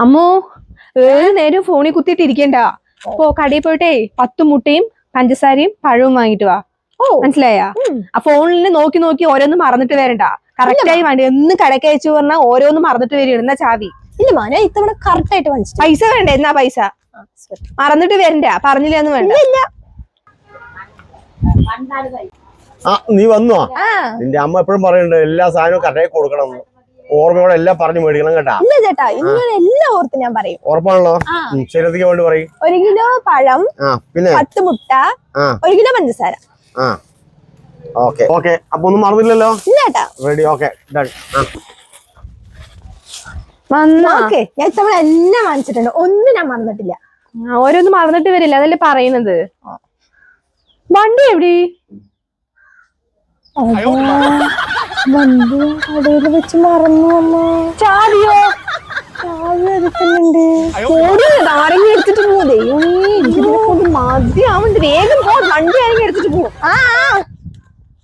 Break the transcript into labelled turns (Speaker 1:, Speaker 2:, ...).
Speaker 1: അമ്മോ ഏത് നേരം ഫോണിൽ കുത്തിയിട്ട് ഇരിക്കണ്ട. ഇപ്പൊ കടയിൽ പോയിട്ടേ 10 മുട്ടയും പഞ്ചസാരയും പഴവും വാങ്ങിട്ട് വാ. മനസ്സിലായാ? ആ ഫോണിൽ നോക്കി നോക്കി ഓരോന്നും മറന്നിട്ട് വരണ്ട. കറക്റ്റായി വേണ്ട. എന്നും കടക്ക് അയച്ചു പറഞ്ഞാൽ ഓരോന്നും മറന്നിട്ട് വരിക. എന്നാ ചാവി
Speaker 2: ഇല്ല മോനെ ഇത്തവണ കറക്റ്റ് ആയിട്ട് വാങ്ങിച്ചു.
Speaker 1: പൈസ വേണ്ട. എന്നാ പൈസ മറന്നിട്ട് വരണ്ട. പറഞ്ഞില്ലെന്ന് വേണ്ട.
Speaker 3: നീ വന്നോ? നിന്റെ അമ്മ എപ്പോഴും പറയുന്നുണ്ട് എല്ലാ സാധനവും കടയിൽ കൊടുക്കണം. ഓർമ്മയോടെ എല്ലാം പറഞ്ഞു മേടിക്കണം കേട്ടാ.
Speaker 2: ഇല്ല ചേട്ടാ ഇങ്ങനെ എല്ലാം ഓർത്ത് ഞാൻ പറയും.
Speaker 3: ഉറപ്പാണല്ലോ? ശരിക്ക് വേണ്ടി പറയും.
Speaker 2: 1 കിലോ പഴം, പിന്നെ 10 മുട്ട, 1 കിലോ പഞ്ചസാര.
Speaker 3: Okay okay. അപ്പൊ ഒന്നും മറന്നില്ലല്ലോ? റെഡി. Okay done.
Speaker 2: ഞാൻ ഇത്തവണ എല്ലാം വാങ്ങിച്ചിട്ടുണ്ട്. ഒന്നും ഞാൻ മറന്നിട്ടില്ല.
Speaker 1: ഓരോന്നും മറന്നിട്ട് വരില്ല. അതല്ലേ പറയുന്നത്. വണ്ടി എവിടെ?
Speaker 2: വണ്ടി കടയിൽ വെച്ച് മറന്നു അമ്മ.
Speaker 1: ചാവിയോ?
Speaker 2: ചാവി എടുക്കുന്നുണ്ട്.
Speaker 1: ആരെങ്കിലും എടുത്തിട്ട് പോകും. ദൈവമേ, ഇതിനെ കൊണ്ട് മതിയാവുന്നുണ്ട്. വേഗം പോ. വണ്ടി ആരെങ്കിലും എടുത്തിട്ട് പോകും.